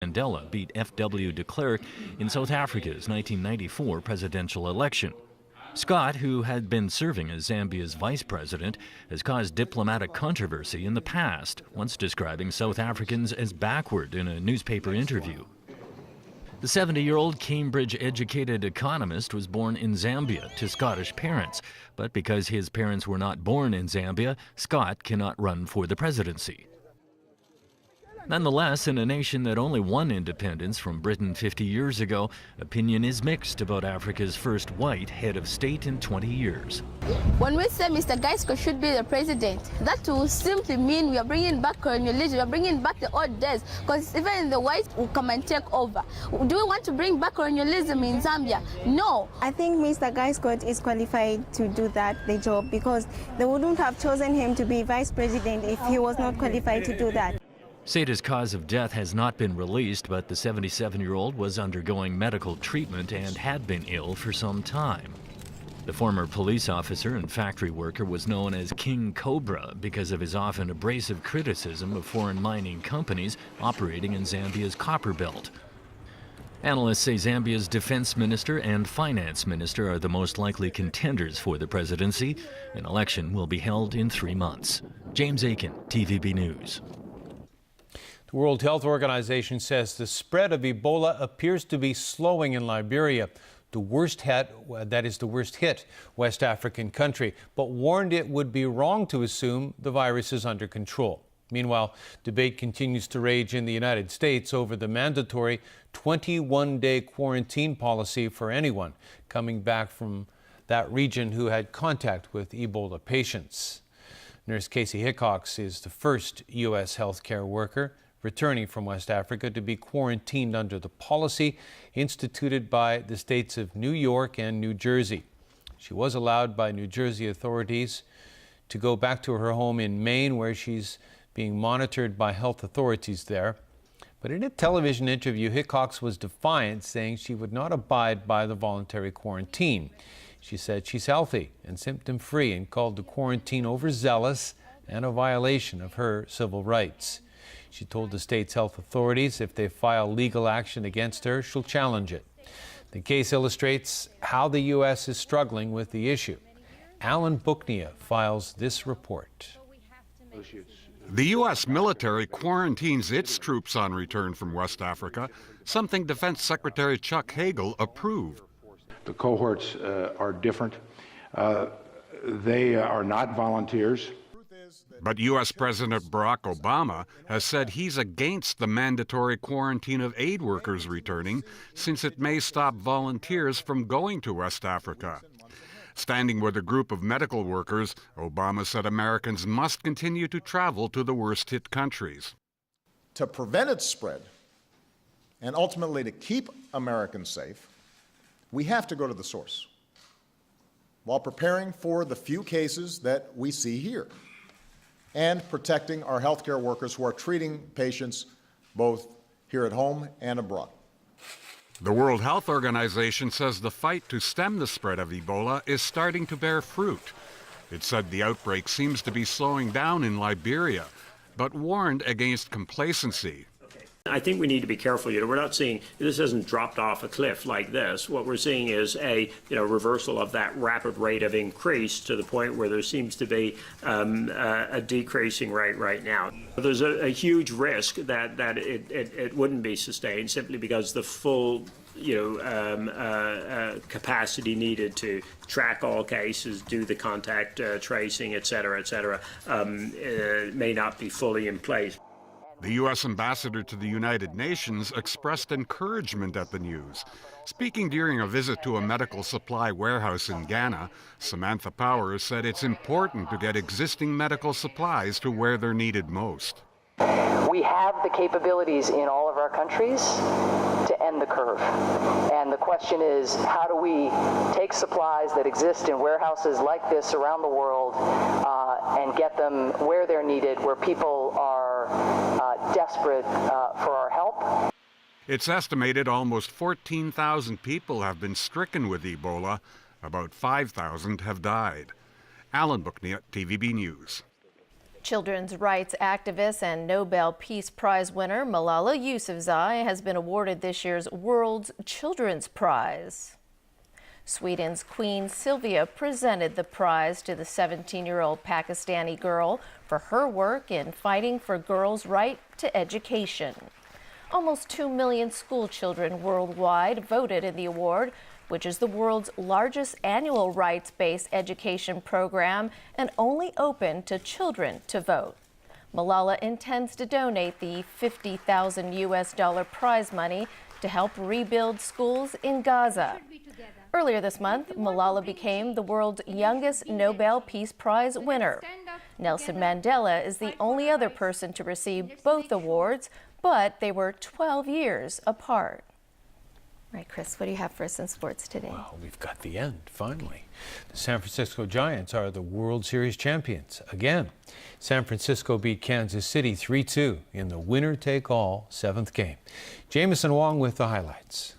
Mandela beat F.W. de Klerk in South Africa's 1994 presidential election. Scott, who had been serving as Zambia's vice president, has caused diplomatic controversy in the past, once describing South Africans as backward in a newspaper interview. The 70-year-old Cambridge-educated economist was born in Zambia to Scottish parents, but because his parents were not born in Zambia, Scott cannot run for the presidency. Nonetheless, in a nation that only won independence from Britain 50 years ago, opinion is mixed about Africa's first white head of state in 20 years. When we say Mr. Gaisko should be the president, that will simply mean we are bringing back colonialism, we are bringing back the old days, because even the whites will come and take over. Do we want to bring back colonialism in Zambia? No. I think Mr. Gaisko is qualified to do the job, because they wouldn't have chosen him to be vice president if he was not qualified to do that. Sata's cause of death has not been released, but the 77-year-old was undergoing medical treatment and had been ill for some time. The former police officer and factory worker was known as King Cobra because of his often abrasive criticism of foreign mining companies operating in Zambia's copper belt. Analysts say Zambia's defense minister and finance minister are the most likely contenders for the presidency. An election will be held in 3 months. James Aiken, TVB News. The World Health Organization says the spread of Ebola appears to be slowing in Liberia, the worst hit West African country, but warned it would be wrong to assume the virus is under control. Meanwhile, debate continues to rage in the United States over the mandatory 21-day quarantine policy for anyone coming back from that region who had contact with Ebola patients. Nurse Casey Hickox is the first U.S. healthcare worker returning from West Africa to be quarantined under the policy instituted by the states of New York and New Jersey. She was allowed by New Jersey authorities to go back to her home in Maine, where she's being monitored by health authorities there. But in a television interview, Hickox was defiant, saying she would not abide by the voluntary quarantine. She said she's healthy and symptom-free and called the quarantine overzealous and a violation of her civil rights. She told the state's health authorities if they file legal action against her, she'll challenge it. The case illustrates how the U.S. is struggling with the issue. Alan Buknia files this report. The U.S. military quarantines its troops on return from West Africa, something Defense Secretary Chuck Hagel approved. The cohorts are different. They are not volunteers. But U.S. President Barack Obama has said he's against the mandatory quarantine of aid workers returning, since it may stop volunteers from going to West Africa. Standing with a group of medical workers, Obama said Americans must continue to travel to the worst-hit countries. To prevent its spread, and ultimately to keep Americans safe, we have to go to the source, while preparing for the few cases that we see here, and protecting our healthcare workers who are treating patients both here at home and abroad. The World Health Organization says the fight to stem the spread of Ebola is starting to bear fruit. It said the outbreak seems to be slowing down in Liberia, but warned against complacency. I think we need to be careful. We're not seeing this hasn't dropped off a cliff like this. What we're seeing is a reversal of that rapid rate of increase to the point where there seems to be a decreasing rate right now. There's a huge risk that it wouldn't be sustained simply because the full capacity needed to track all cases, do the contact tracing, et cetera, may not be fully in place. The U.S. ambassador to the United Nations expressed encouragement at the news. Speaking during a visit to a medical supply warehouse in Ghana, Samantha Powers said it's important to get existing medical supplies to where they're needed most. We have the capabilities in all of our countries to end the curve. And the question is, how do we take supplies that exist in warehouses like this around the world and get them where they're needed, where people are desperate for our help? It's estimated almost 14,000 people have been stricken with Ebola. About 5,000 have died. Alan Buknia, TVB News. Children's rights activist and Nobel Peace Prize winner Malala Yousafzai has been awarded this year's World Children's Prize. Sweden's Queen Sylvia presented the prize to the 17-year-old Pakistani girl for her work in fighting for girls' right to education. Almost 2 million school children worldwide voted in the award, which is the world's largest annual rights-based education program and only open to children to vote. Malala intends to donate the $50,000 US prize money to help rebuild schools in Gaza. Earlier this month, Malala became the world's youngest Nobel Peace Prize winner. Nelson Mandela is the only other person to receive both awards, but they were 12 years apart. Right, Chris, what do you have for us in sports today? Well, we've got the end, finally. The San Francisco Giants are the World Series champions again. San Francisco beat Kansas City 3-2 in the winner-take-all 7th game. Jameson Wong with the highlights.